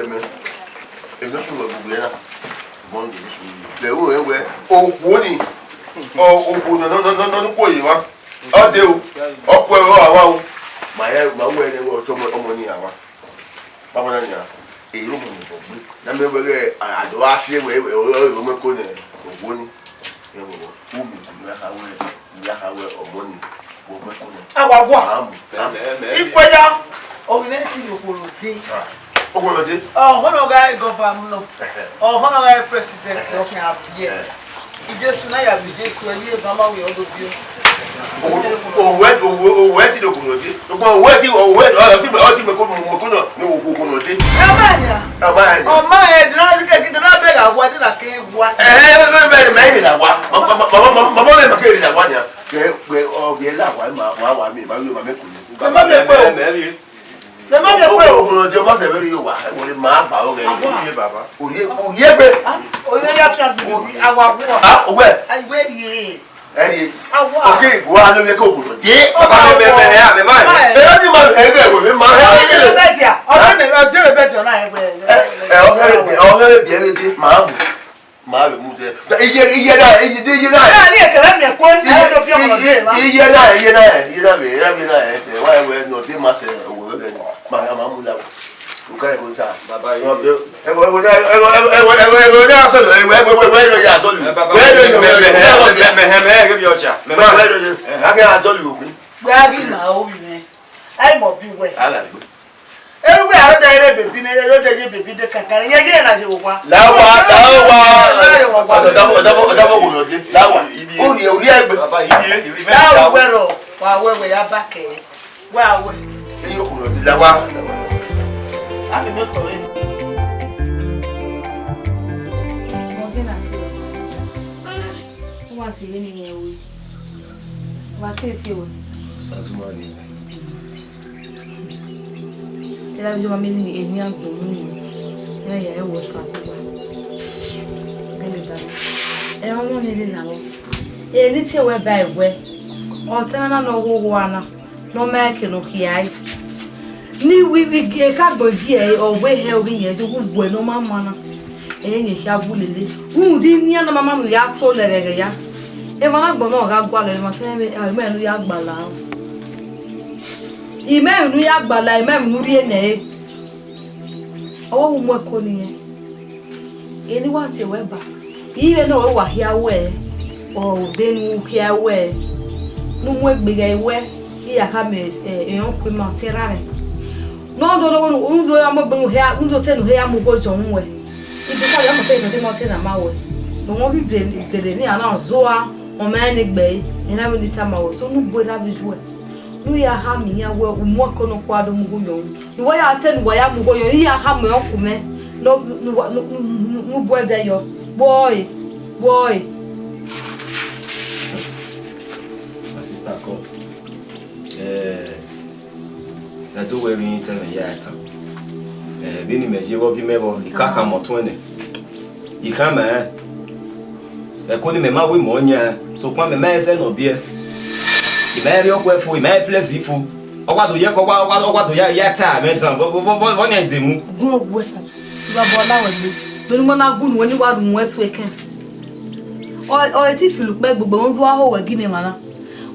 me. If not, we are one day. The way where oh, warning. Oh, no, boy, you are. Oh, do. Oh, well, my way, they were so much money. Pamania, a room. Number I do ask you where we could one. Or money. Our one. If we are, oh, let's see you. Oh, Honogai governor, oh, Honogai president, okay, up here. It just when I have just when you come out with all of you. Oh, where did you go? Where did you oh, my head, not beg. I wanted a cave. What? The mother will do mother very well. My power, Baba. Oh, yeah, where I wear ye. Eddie, okay, one of the couple. Dear, I have my ni we ka gbo die o we he obi ye ju gbo no mama na enye sha bulele hu di ni na mama mu ya so lere ya e ma gbo no ga gba le ma se me nu ya gbala ime nu ya gbala ime nu ri ene owo mu ko ni eni wa ti we ba ire no wa hia we o de nu hia we nu mu egbega iwe iya ka me eyon kwi ma ti rare no do ya mo gbe hia ndo te no hia mo go jo nwe ibi ka ya mo te no te mo te na ma we no mo bi de ni ana zoa o ma ni gbe ni na bi ta ma we so nu bo da bi zo nu ya ha mi ya we mo ko no kwado mo go yo ni wa ya te no wa ya mo go yo ya ha mo yo kume no nu bo de yo boy assistant call na do we mi tell me ya ta bi ni meje bo bi mebo ikaka moto ne ikama ko ni me ma we mo nya so kwa me ma ese no bie imeri ogwefu imeri flexifu ogwado ye ko ogwado ya ta me tan bo nya ndemu gun ogwe sa ba bo la we be ni mo na gun woni wa dun west weekend o ti filu pe gbogbo won do aho we gini mana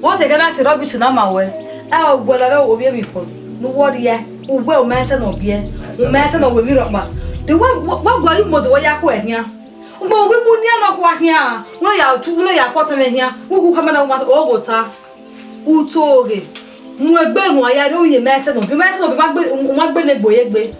wo se gada ti rubbish na ma we a ogbo la ro obi mi ko no wori ya ugwe o ma ese no bie o ma ese no we mi ropa de wa gwa yi mo se wo ya ko ehia ugbo we mu ni na ko ahia no ya tu no ya ko teme ehia ugu kama na o go ta utoge mu egbe won ya do ye ma ese no bi ma gbe ne gboye gbe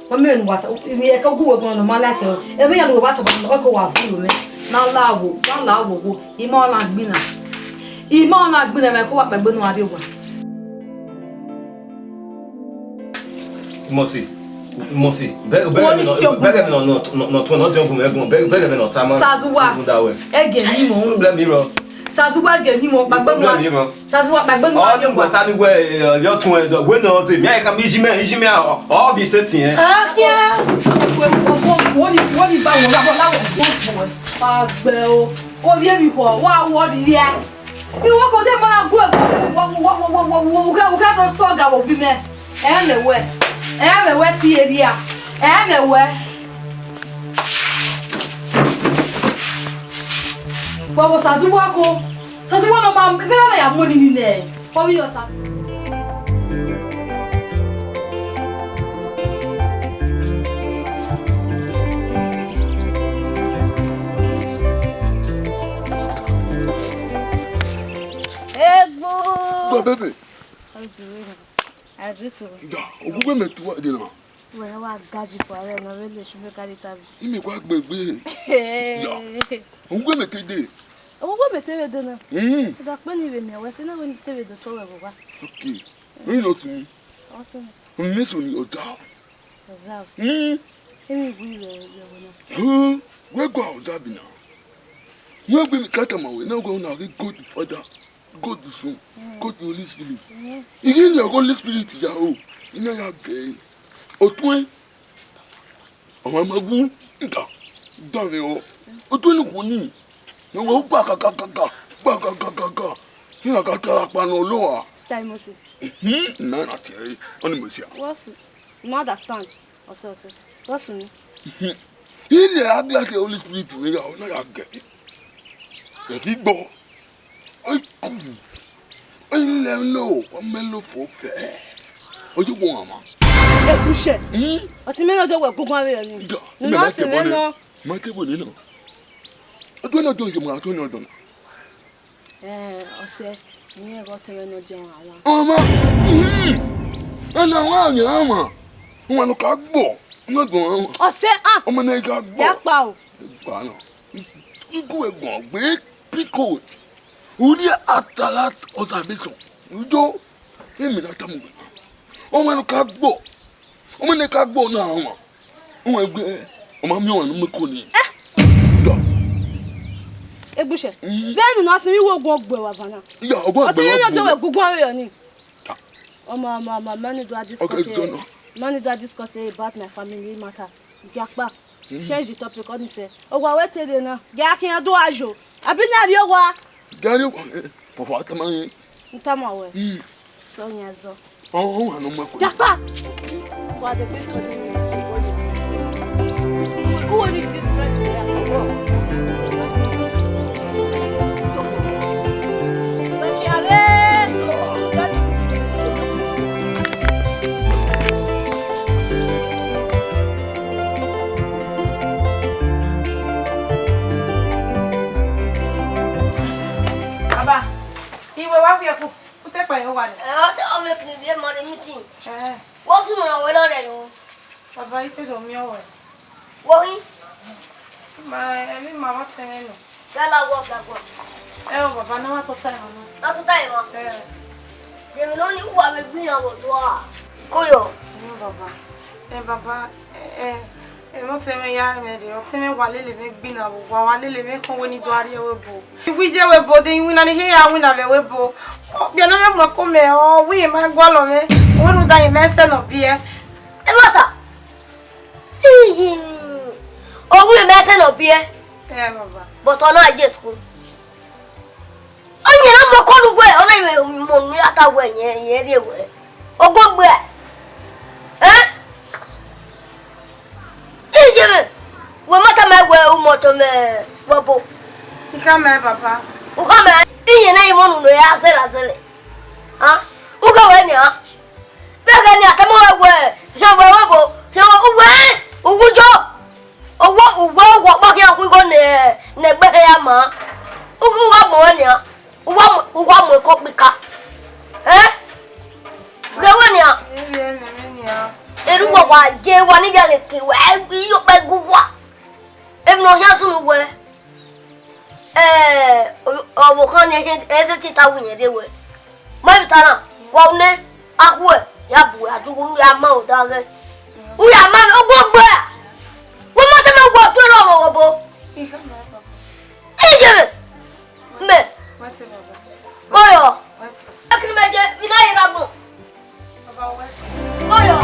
wọ́n mẹ́rin wà ìwé ẹ̀kọ́ gúwò gan-an lọ́mọ aláìkẹ́ ẹ̀mí yà ló wà tàbí ọkọ̀ wà fún ìwé náà láàwò wo ìmọ̀ ọ̀nà àgbìnà ẹ̀kọ́ wà pẹ̀gbẹ́ nù àríwá. Mosi bẹ́ẹ̀ mi nọ tó náà jẹun fún ẹ̀gbọ́n bẹ́ẹ̀ mi nọ tá máa Sazuwa ẹ̀gẹ̀ ní mò ń wò. Sazuwa ẹ̀gẹ̀ ní mò ń pàgbẹ́ nù àríwá. Sazuwa pàgbẹ́ nù àríwá. ọdún gbọ̀tá ní wẹ́ yọ tún ẹ̀ dọ̀gbẹ́ náà tó èmi àyíká mi ìjìmẹ́ ọ̀ọ́bì ṣe tiẹ̀. wọ́n ní bá wọn láwọn gbọ́dọ̀ àgbẹ̀ o kò yé mi kọ̀ wá wọ́n ní yẹ. ìwọ kò dé máa gbọ́ ẹ̀kọ́ wọ́n kẹ́ lọ sọ́ọ̀gà wọ̀ bí mẹ́ ẹ̀ lè wẹ̀. me we fie dia. Me we. Bobo sasu wako. Sasu wana ma be na ya money ni ne. Bobo yo sa. Go baby. I do too. Da, ogugo me tu wa de na. Where I gaji for a no really should be carried out. Imi kwa gbegbe. Ogugo me te de. Ogugo me te de na. Da pe ni we me we se na we te de to we baba. Okay. You know to me. Awesome. Me so ni oda. Oza. Emi gwi we na. We go oda bi na. We gbe mi kata ma we na go na go to father. Go to Son, go to Holy Spirit. You get the Holy Spirit ya o. You know ya gay. Otun. Ọmọ magu nka. Dame o. Otun ni ko ni. No wo pa ka. You na ka tara pa no lo a. Stay mosi. Na na ti e. Oni mo si a. What's you understand? Also. What's me? You dey agla the Holy Spirit we ya o na ya gay. E ki gbo. I know, I'm mellow for fair. What you want, Mamma? A bushel. What you mean? I don't go away. No, no, my table, you know. I don't know, don't you, my son? I said, you got to know, John. Mamma, and I want you, Mamma. You want to cut ball? Not going. I said, I'm a nigga. Yakbow. You go a go, big pickle. Uli atalat observation. Ujo, emi na tamu. O ma no ka gbo. O ma ne ka gbo na awon. O egbe, o ma mi won no meko ni. Do. Egbuse. Benu na se mi wo ogun ogbe wa fana. Ya, ogun ogbe. O ti na jo gugun awe yo ni. O ma mani do discuss. Okay, mani do discuss about my family matter. Yakpa. Change the topic on say. Ogwa we tede na. Ga kin do ajo. Abi na ri ogwa. Gary, for what am I? Ntamawe. So nyazo. Oh, I know my. Yakpa. What the people who are this friend to Yakpa? What's wrong with all Baba, you tell me what? What? My mama telling me. Tell her what that one. Oh, Baba, no one to tell me. Not to time. They will only who have been able to Koyo. Baba. Baba, wọ́n tẹ́ mi yá mi rè ọtí mi wà lélẹ̀ mi gbìnà wà wà lélẹ̀ mi kàn wọ́n ní do àríyá webo. Ìwé jẹ́ webo de ìwé náà ni hí àwọn ìnàbẹ̀ webo. Bí ẹni mi mọ̀ kó mi ọ̀ wí máa gbọ́ lọ mi. Wọ́n nu da yìí mẹ́sẹ̀ náà bí ẹ. Ẹ mọ̀ta. Owó mẹ́sẹ̀ náà bí ẹ. Ẹ bàbá. Bọ̀tọ̀ náà jẹ́ sukùl. Ọ̀nyẹ̀ náà mọ̀ kọ́nu gbé ọ̀nà ìwé mọ̀ ní àtàwọ̀ ẹ̀yẹ rí ewé. Ogó gbé ẹ̀. Ijebe, we mata me we umoto me wabo. Ikame baba. Ukame, iye na imonu no ya sele. Ah? Uga we ni ah. Bega ni atamo we. Se we wabo, se we ugujo. Owo pa ki akun go ne gbe ya ma. Uga mo ni ah. Uga mo ko pika. Ge we ni ah. Ni ah. Eruwa wa je wa ni bia le ke wa yo pe guwa em no ya sun we o kan ni ese ti ta wu yen de we mo bi tana wa ne akwe ya bu adugu ya ma o da ge u ya ma o gbogbo wo ma te me gbo to ro wo bo eje me Wese baba. koyo Wese. akini meje mi na yi ga gbo Baba wese. koyo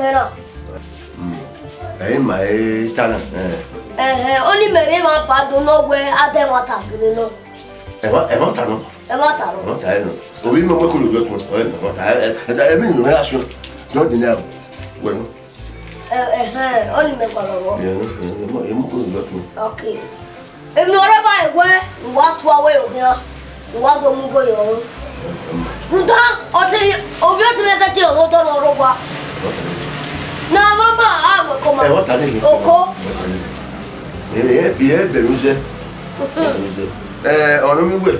Vena. My talent. Only Mary ma pa do no where Ademata, you know. Evantano. So we know what could you go to. I mean, relation. Don't deny. Well, only me follow. Okay. If not by where, what way here? What do you go your Ruda, or tell you, obviously, you don't know what. Na mama, I will come. What are you? Oko. Yeah, Beluze. On me way.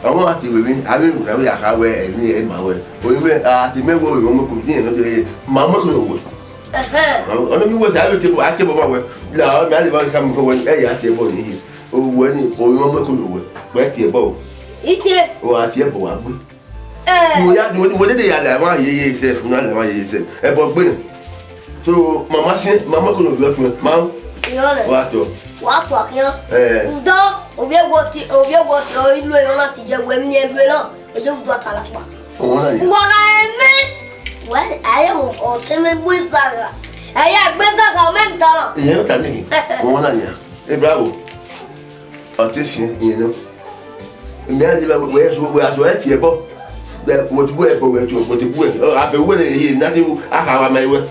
I want to be having a highway and near my way. We were at the member of the Mamma. On me was having to act about my way. Now, Mary come going at table here. Oh, when you could wet your bow. Eat it. Or at your bow. What did they have? Ye said, Funana, ye said, about Bill. So, Mamma said, Mamma could have got me, Mom. What? Here? Udo, obia what, or you will not teach a women and will not, but you got a lot. What I mean? Well, I am of ultimate wizard. I have better mental. You're telling me. One year. A bravo. Audition, you know. Imagine where's where I went here, but that would wear over to what it would. Oh, I've been winning here, nothing. I have my way.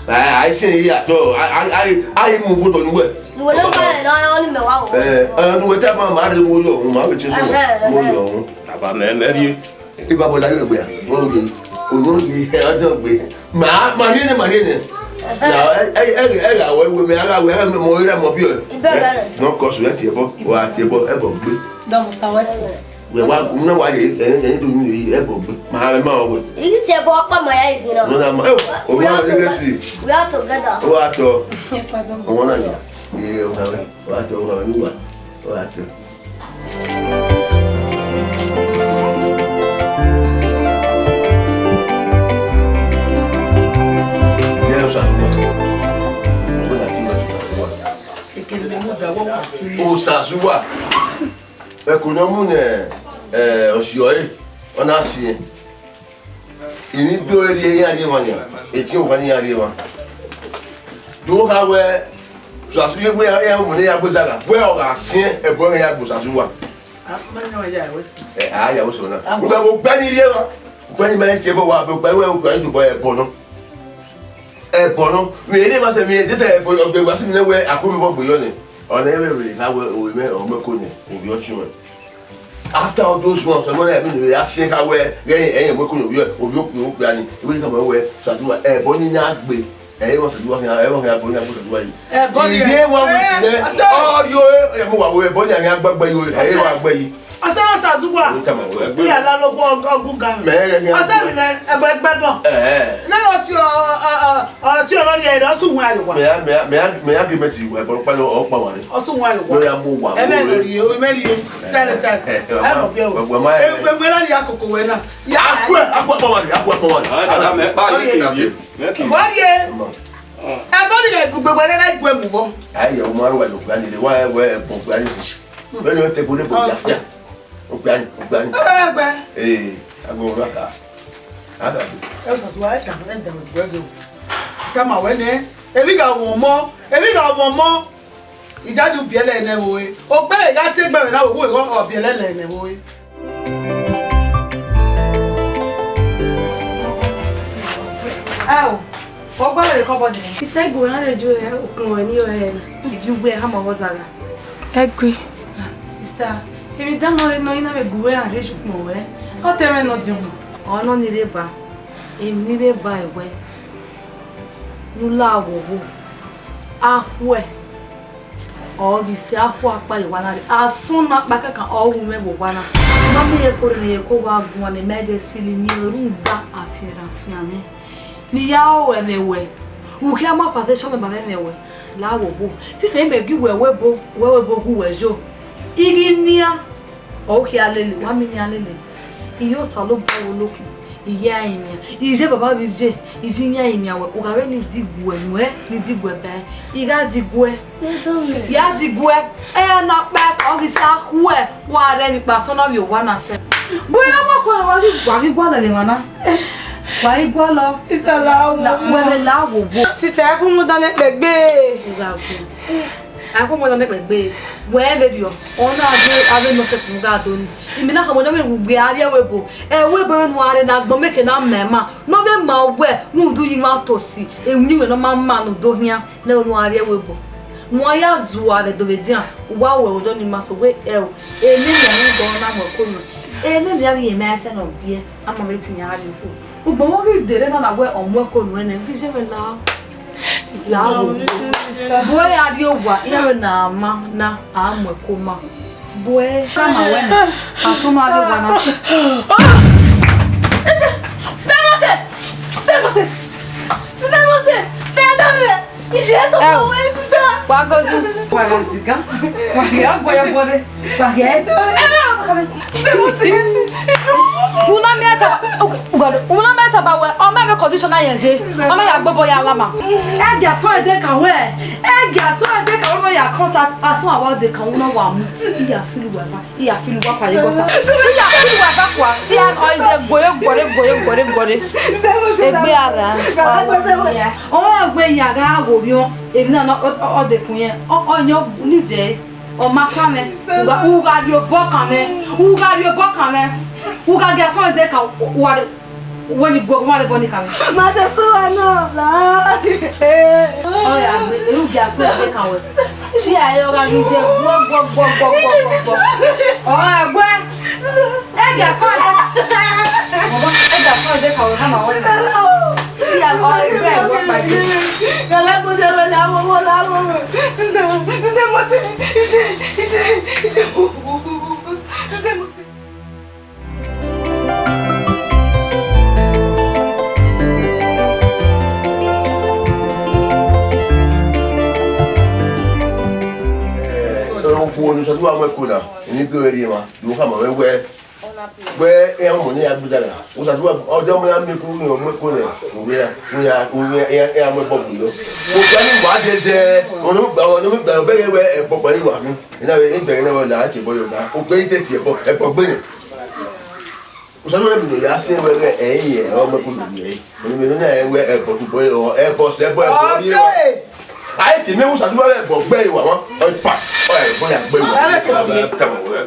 I say, yeah, I move good on work. You will look at it, I only know. And whatever my mother will know, my which is more. About me, If I was like a bear, will be held up with Marina. Now, I will be a more of you. No cost wet table or a table ever. Don't say We want no why they do me ever. My mother. You can talk about my eyes, you know. No, we are together. What? One year. Yeah, what over you are. What? Yes, oh, Sazua. Economy, Oshioe, on us here. You need to do it. It's your 1 year. Do have so as we are when they are well, I see a boy was as you are. I also know. We will ban it. 20 minutes ago, but we will going to buy a bono. A bono, we never said me this of the was in the way I couldn't walk beyond it. On every now we may or Macone in your children. After all those months, I'm going to be asking how we're getting any work of your planning. We come away, so do a bonny not be. I want to do what I ever have to do. Bonnie, oh, you're Bonnie, I have by you. I saw Sazua. We are not of good government. I said, a bad bad. Now, what's your money? Also, may I give it to you? I don't know power. Also, while we are moving, and then you may tell it. I don't know. When I Yakuana, I got what ye? Everybody like when I go. I am one way of planning the wire where Pomplanis. When you take good plan. Eh, I go back. That's why I can't let them go. Come on, when if we got one more, it doesn't be a lane away. Oh, I got to take my now, we go be a lane away. Oh, what about the company? He said, go and do it in your head. If you wear hammer was a agree. Sister, if you don't know, you never go and reach more. I'll tell me not to. Oh, no, need a bar. Him neither by way. No love, ah, where? All the Sahu by one. As soon as back I can all remember one. Mammy, I put in a cover one a medicine in your room back after a family. Niao and they were. Who came up at the shop and anyway. Lawo, this may make you were webo, who was you. Iginia. Okay, a lily, 1 million lily. Iyo salon looking. Iya imia. Ije baba bije. Izinya imia we. Ugawe ni digwe nwe. Ni digwe be. Iga digwe. Ya digwe. Na back ogisa hwe. Wa re mi paso na yo wana se. Boya wa kwa wa bi gwana le wana. Why you go lo? Sister la wo. Sister aku mo dan pegbe. Aku mo dan pegbe. We video. Ona ade no ses mo ga do ni. Imi na ka mo na me gbe ari webo. Webo no ari na gbo meke na mema. No be ma we mu du yi ma tosi. Ewuni we no ma no do hia na no ari webo. Mo ya zuwa be do be dia. Wa we do ni ma so we ni na ni go na mo ko no. Ni dia ye ma se no bie ama me tinya ha ni ko. Ugbo mo ri dere na we omo ko no na ngi se me la. La boy adio wa ya na ma na amwe ko ma. Boy kama we na asuma adio wa na. Stand up. Ijeto kwa wewe sasa. Wagozika. Wage. Una meta ba we o me be condition ayenje. O me ya gbobo ya lama. E ga so de kan we. Ya contact aso about the kan una wa mu. Iya feel wa fa. Iya feel wa fa ye gota. Iya feel wa fa kwa. Si an o ize gore. Egbe ara. O gbe ya ga wo ebi na o de kun yen o yan ni je o maka me uga dio boka me uga ga so de ka wa when you go ma le boni ka me Ma de so no la. o ya u ga so de ka we si aye organize go o egbe e ga so de ka we ma we si a o egbe go pa Gala mo de la mo. Sister mo se. Sister mo se. Onu so wa ko na ni bi ori ma du ka ma we e mo ni agbuzala o sa du ojo mo ya mi ku mi o mo ko ne o ya mo bo bu lo o pa ni wa de se onu gba be we e bo pa ni wa mi ina we nte ina wa la ti bo yo na o pe ite ti e bo gbe ni o sa no mi ya se we e o mo ku ni mi no na e we e bo tu bo e bo se bo ni ai ti me usa duwa bo gbe iwa won o pa o e bo ya gbe iwa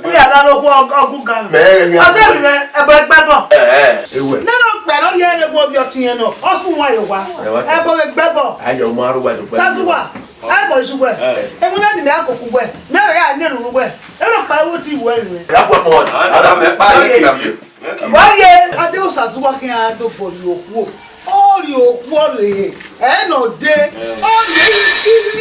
mi ala lo ko ogun gan me ase mi me e bo gbe bo ewe nínú gbe lórí ene go bi otin yen no o sun wa yo wa e bo gbe bo ayo mo aru wa do gbe sasuwa e bo isuwe e mo na ni me akoku gbe me ya ni ru gbe e ro pa wo ti wo ere ya po mo ada me pa ni ki wa ye ade o sasuwa kin a do fo ni oku ori oku ore e no de ori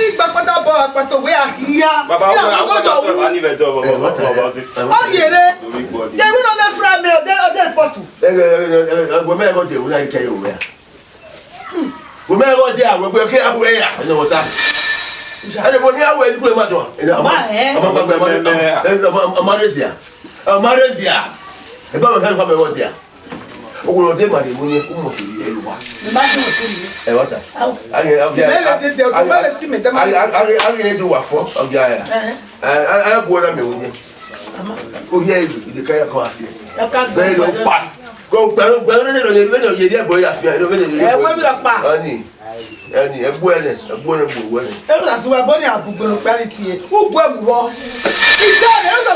igba pata bo apato we akiya baba o go so ba ni ve do baba ori ere je we no le fra me o de potu go me go de una ke yo ya go me go de awon gbe ke awe ya no wota ale bo ni awe ni ko ma do Malaysia e ba me kan me go de Ogun de mari mo ni ko mo tori e wa. Me ma se mo tori mi. E wata. Ari de o to ba le si me de ma. Ari do wa fo oja ya. Bo na me wo ni. O ye de ka ya ko asi. Ya ka gbe lo pa. Go gbe ne lo ye de bo ya fi lo be le. E wo mi lo pa. Ani e bo bo wo ni. E lo sa bo ni abugbe lo pe ni ti e. O gbo mu wo. Ija e lo sa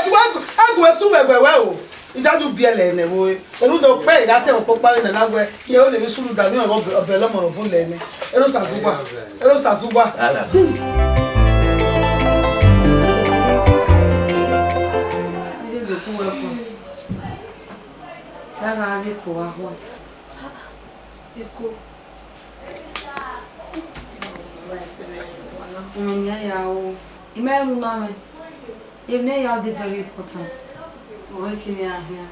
agu e su megbewe o. Idaju bi ele ne wo eru do pe ida te mo popa ni na gwe ye o le mi sulu da ni obe lo mo ro bo le ni eru sa sugba Ide do ku we ko. Ya ga ri ko wa ho. Eko. Umenya ya o. Ime mu na me. Ime ya de very important. Oi que nem a minha.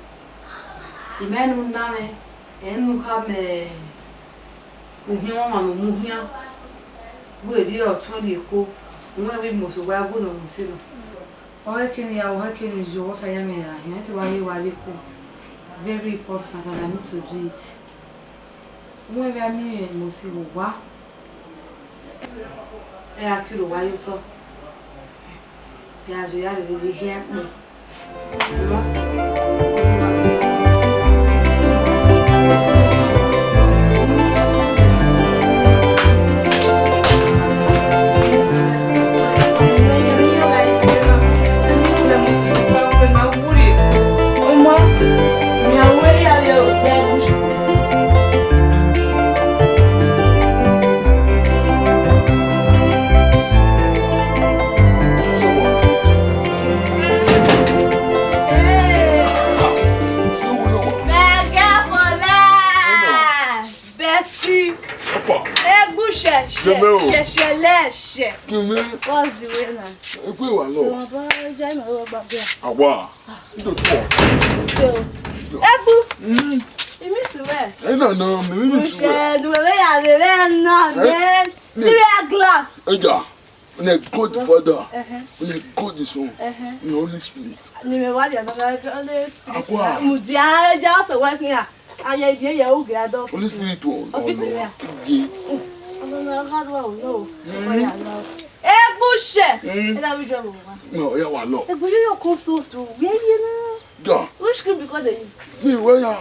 E mesmo não é, nunca me o rio mano muhia. We o twenty ko, não é mo so wa go no musiro. Oi que nem a o que nem jo ka ya me a minha, te wa ye wa ko. Very important and I need to do it. Não é a minha musiro wa. É aquilo wa yo to. Ya jo ya le here me. o. Ṣẹ̀ṣẹ̀lẹ́ṣẹ̀. Kìmí. What's the way now? Ekú ìwà lọ. Ṣé wọn bá jẹ́ ìmọ̀ owó gbàgbé à? Àwa. Nítorí pọ̀. Ṣé o? Ẹgbú. Èmi sì wẹ̀. Ẹ náà nà mímí tù wẹ̀. Ṣẹ̀dùwẹ̀ yàrá náà mẹ́. Syria glass. Ẹja. On a good father. On a good son. On Holy Spirit. Ni me wali ana Holy Spirit. Akwa. Mudia ja so working here. Aya die ya u gado. Holy Spirit o. Office. Ono na hard wa no. Mm. Egbuche. Ela bi jo mo wa. No, ya wa lọ. Egbuche yo kon so to. Ye ye na. Ja. Which could because there is. Mi we ya.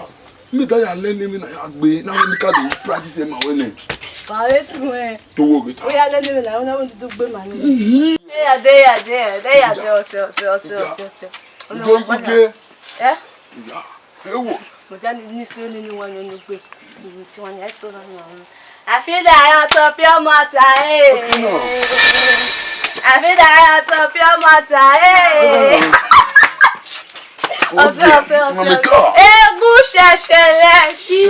Mi da ya lẹ́ni mi na ya gbé. Na we ni ka dey practice ma we ne. Pare sun e. To wo gita. O ya lẹ́ni mi na won na won to gbe ma ni. Dey ya o se. Go gbe. Eh? Ya. Ewo. Mo ja ni si o ni won ni gbe. Ti won ya so na ni won. Àfídàáyọ̀ tó pé ọmọ ta àfídàáyọ̀ tó pé ọmọ ta ọ̀fẹ́. Egú ṣẹ̀ṣẹ̀lẹ́ṣẹ̀.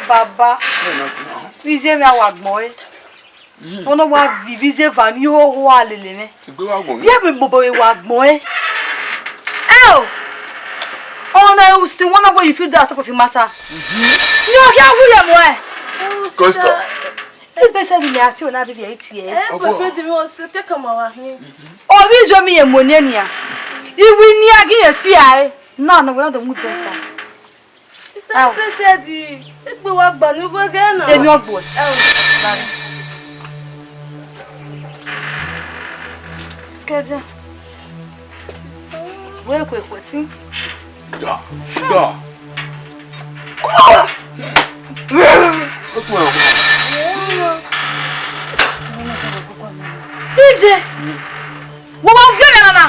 Bàbá, fíjẹ́ mi àwọn àgbọ̀n ẹ́. Wọ́n náà wá vi fíjẹ́ fà ní hóhó àlèlè mẹ́. Bí ẹ̀bùn gbogbo ìwà àgbọ̀n ẹ́. Oh no, you see one of what you feel that top of your matter. No, here William where? Costa. E be say me ati ona bibi eti e. But friend mi o se take am wa hin. O bi jo mi emone nia. Iwi ni agi esi ai. No, we not the mood person. Sister be say di e pe wa gba ni go ge na. Emi ogbo. Skeja. We kwesi. Ja. Ije. Wo ma fi me nana.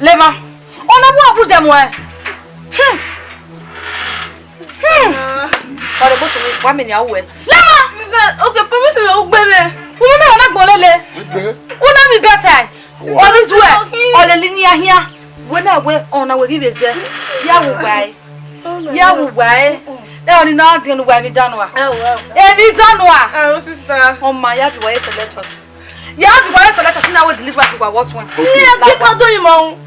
Lema. Ona bu Abuja mo e. Ore bo to wa me ni awo e. Lema. Okay, promise me o gbe me. Wo me na gbo lele. Una mi better. Oni zuwe. Ole linia hia. Wena we ona we gibeze ya wo gbai e oni na di onu gbai ni danwa ni danwa sister o ma ya bi wo yese lecture ya bi wo yese lecture na we deliver ti gba what one ni e ka do yin mo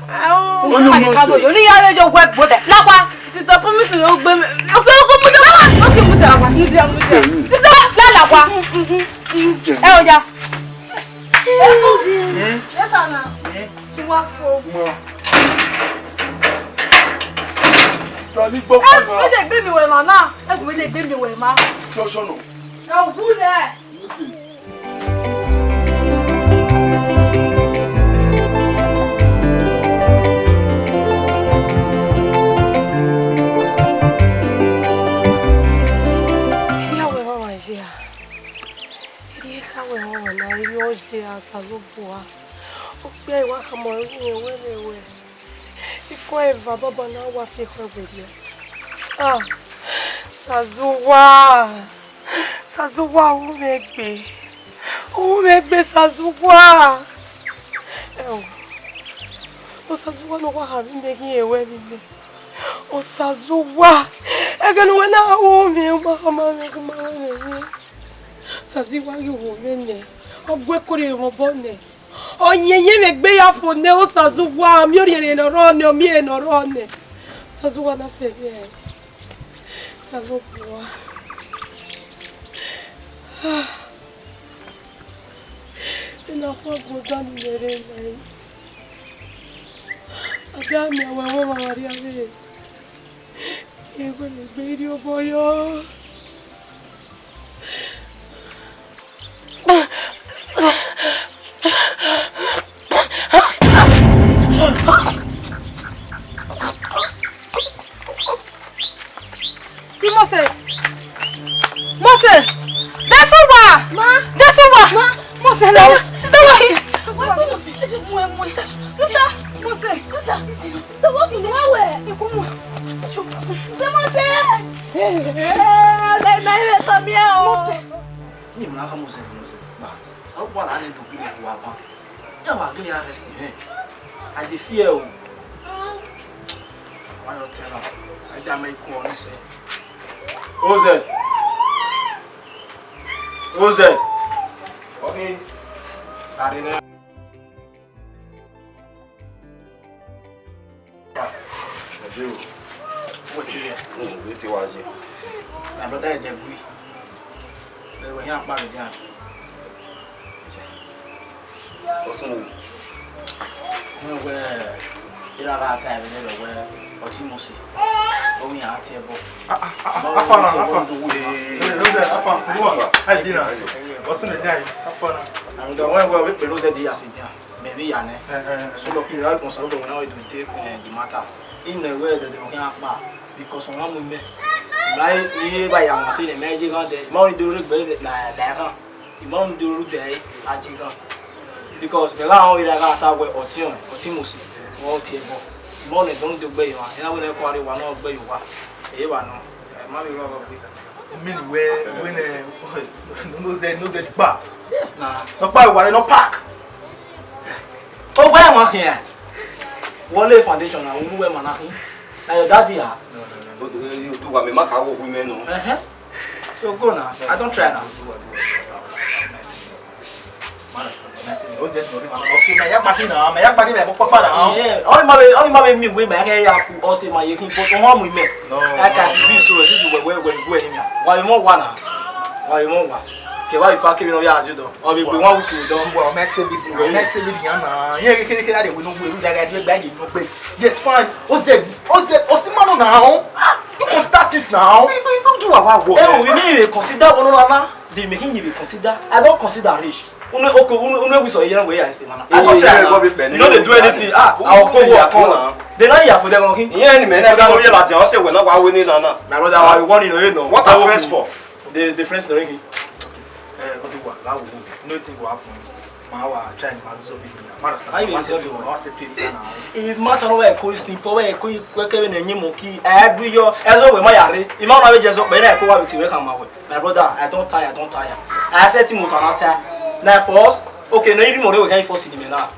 o ma ni ka do yo ni ya yo gbe gbo de lapa sister promise me o gbe me okay mu de lapa okay mu de lapa sister la lapa e o ja eta na wa fo Tani gbọ́ pa na. E de gbe mi we ma na. E gbe de gbe mi we ma. Sọ́sọ́nù. E o bu le. Ya we wa wa je a. Iri ka we wa na iri o je a sa lo bo a. O pe wa ka mo ri we le we. Before ever, Baba now wa fi her with you. Sazuwa, umegbe Sazuwa. O Sazuwa no wa ha mi megi ewe mi. O Sazuwa, eganu wena umi mama me. Sazuwa yo me. Ogwe kore robo ne. Onyenye megbe ya fone o Sazuwa mi ori no rone o mi no rone Sazuwa na sebe Sazuwa ina kwa godani mere nai adami awewo mawari ave ego megbe iri oboyo Mose! Desuwa! Mose na! I fear. Why not tell her? I damn my corner say. OZ. Okay. Arena. What here? It's waji. My brother is agree. They were here married here. Osun. No where you know that time we where Otimosi. Oh we are table. I'm the one where we lose the year. Maybe Yane. So look, you are concerned when I do take the matter. In the way that they were here because on one me. Right nearby, I was saying the magic on the morning do look better than that. The morning do look there, I think. Because the law we got out with Otimosi, all table. Morning don't do bay one, and I will never quarry one of bay one. You are not. Mammy love of mean when no that bar. yes, now. No buy one, no pack. Oh, where am I here? Wale Foundation, I will wear my name. Now your daddy has. You do what me make our women. So go now. I don't try now. Yeah, only my me we make here aku o say my yekin but on we me. I can see so this is where go him. Why more one? Why more one? Ke why pack me no ya ajudo. O be one week do. Well, message with Yana. Yeah, they will not wait that I bag no pay. Yes, fine. Osimano now. You can start this now. We don't do our work. Eh, we need consider one another. They make him consider. I don't consider rich. We so here way I say man. I don't try. You know they do anything. I'll go work. They not here for them okay. Yeah, any man I don't hear that. I say we not going winning na. My brother, I want you know. What are friends for? The friends no ring. Nothing will happen. My trying to so big. If matter where ko simple where ko kebe na nyimo ki do your ezo we ma yare. If ma na we just up na ko wa with we come my brother, I don't tire. I said him to tire. Now for us, okay, no even more we can force him now.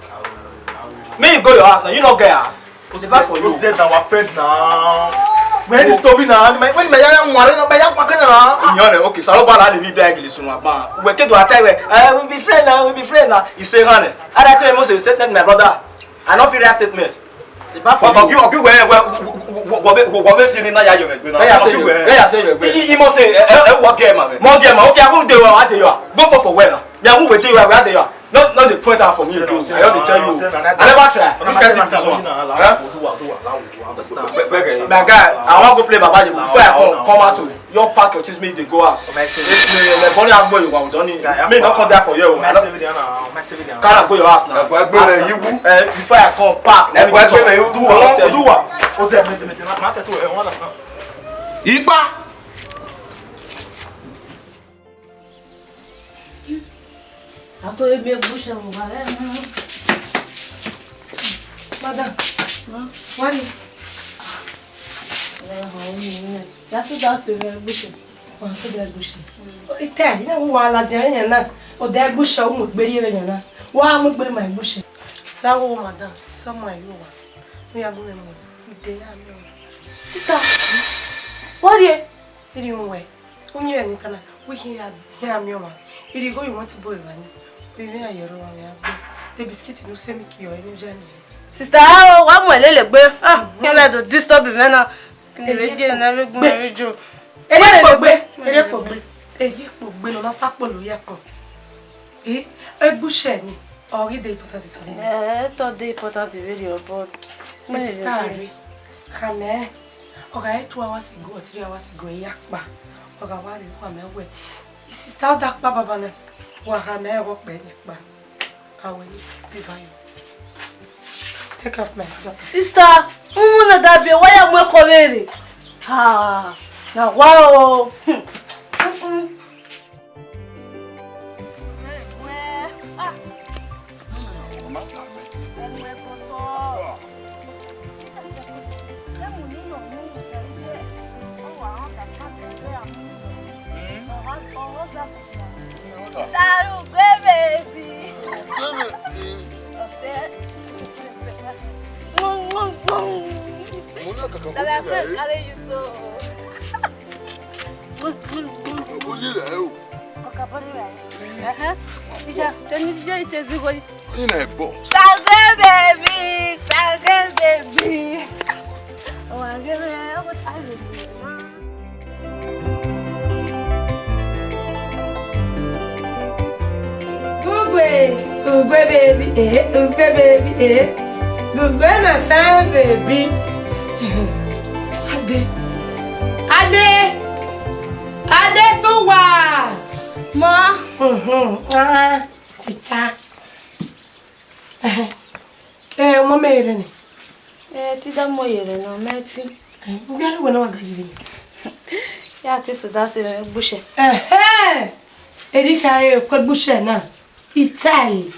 May you go your house now, you not get house. It's bad for you. You said our friend now. When is stopping now? When my young one no my young now. You okay, so about that we die so much man. We can do attack we be friend now. He say honey. I that tell most statement my brother. I not feel that statement. The bad for you. You where see na ya yo me gbe na. Where say you gbe. He must say what game man. More game, okay, I won't do what they are. Go for where now. Me I won't wait where they are. Not the point out for me to do. I have to tell you. I never try. Which guys is this one? My guy, I want to go play Baba before I come out to your pack your things make they go out. The bunny have boy you want done it. Me not come there for you. Can't go your house now. Before I come pack, let me go. Do what? What's that? Master to Ipa. Ako e me busha mo ba madam wani ya so da so me busha wa so da busha ite na wa la je yan na o da busha o mo gberi yan na wa mo gberi my busha Lawo madam someone you wa me abu me mo ide ya mi sister what here iri unwe onye mi tana we here mi o ma iri go you want to boy wani we me ayero wa me agbe the biscuit no se mi ki o enu jani sister wa mo lele gbe ke le do disturb me na ni le je na me gun me jo ere po gbe no na sapo lo ye kan egbuse ni ori de important is on to the important video but sister re kame oga 2 hours ago or 3 hours ago yakpa oga wa re wa me we sister da pa baba na wa ha me wo pe ni pa awe ni before you take off my job sister na da be wa ya mo ko vere ha na wow Taru, baby. Ugwe baby, Ugwe my fine baby. Ade suwa. Ma. Chicha. Mo mere ni. Ti da mo yere na meti. Ngara wona wagajiri. Ya ti suda se bushe. Erika kwa bushe na. Itai.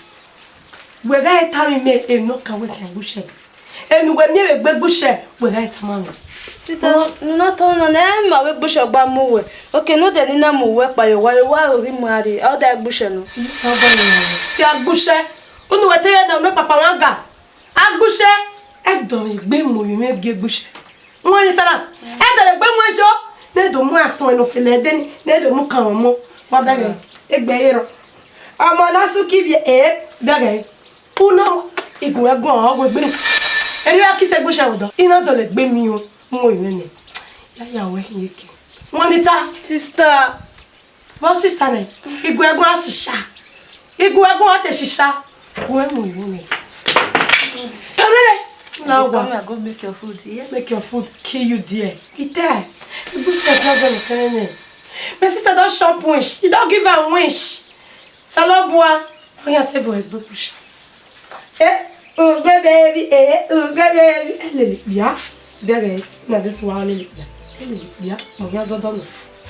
Wega etami me eno kan we kan bushe. Enu we me we bushe, wega etama. Sister, no to no na ma we bushe gba mu we. Okay, no de ni na mu we pa yo wa ori mu ari. All that bushe no. So ba ni. Ti agbushe. Unu we te ya na no papa wanga. Agbushe. E do mi gbe mu mi me gbe bushe. Won ni tara. E do le gbe mu ejo. Ne do mu aso eno fele de ni, ne do mu kan mo. Fa da ge. Egbe yero. Amo na su ki bi daga una igun egun o gbe eri wa ki se gbo se odo ina do le gbe mi o mo ire ni ya we yeke won ni ta sister mo sister ne igun egun asisa igun egun ate sisa we mo ire ni tamere now go make your food here. Make your food kill you there ite igbo se plaza le tene my sister don shop wish you don give her wish Salobua, oya save your egbo push. Ugwe baby, Lele, ya. Dere, na this one lele. Lele, ya. Mo ya zo dono.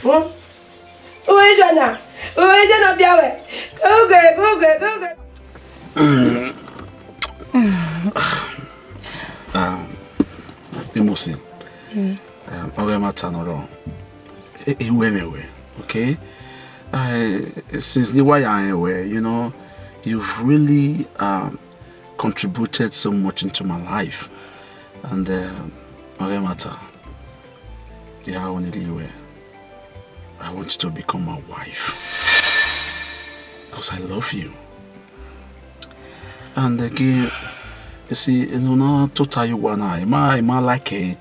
Uwe jana biawe. Ugwe. Emosi. Oge mata no ro. Ewemewe, okay? Since the way I am aware, you know, you've really contributed so much into my life. And Matter, yeah, I want you to become my wife. Because I love you. And again, you see, you know, to tell you one I like a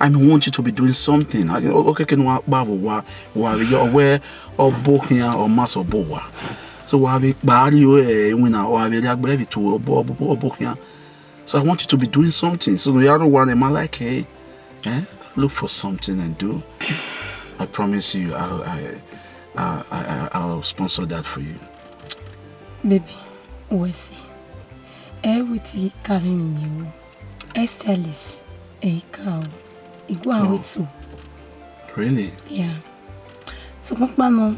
I want you to be doing something. Okay, can wa you aware of both here or mass or boa. So wa be bari when I wa be like to both here. So I want you to be doing something. So the other one am like, hey, look for something and do. I promise you, I'll sponsor that for you. Baby, we see. Everything coming new. Estelis, a cow. Oh. Really? Yeah. So Papa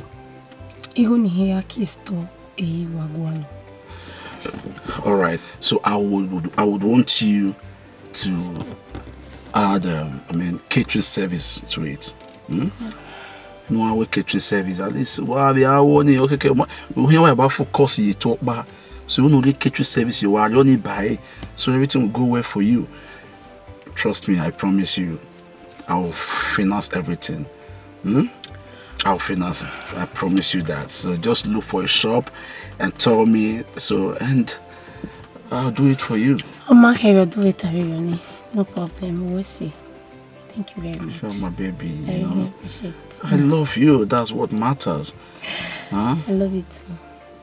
even here kisto wagwalo. All right. So I would want you to add catering service to it. No, I will catering service at least. Okay. We hear about focus you talk about. So you know the catering service you are only buy, so everything will go well for you. Trust me, I promise you. I will finance everything. I'll finance it. I promise you that. So just look for a shop and tell me. And I'll do it for you. My hair will do it, Arioni. No problem. We'll see. Thank you very much. Sure, my baby. I really appreciate it. I love you. That's what matters. Huh? I love you too.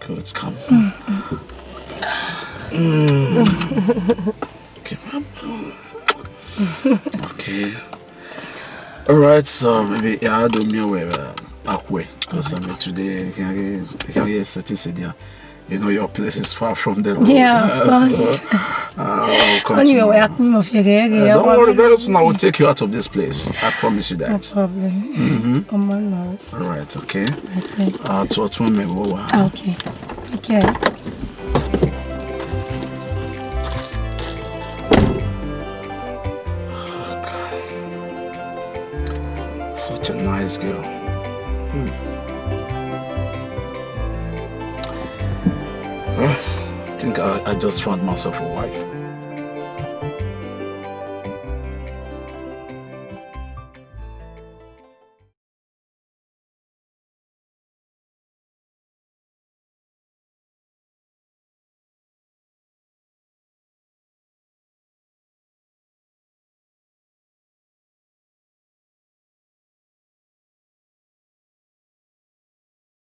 Good. Come. Okay, okay. All right, so maybe I do me away backway because today you can get certain. You know your place is far from the road. Yeah, of course. Don't worry, very soon I will take you out of this place. I promise you that. No problem. All right, okay. That's it. Okay. Okay. Such a nice girl. Well, I think I just found myself a wife.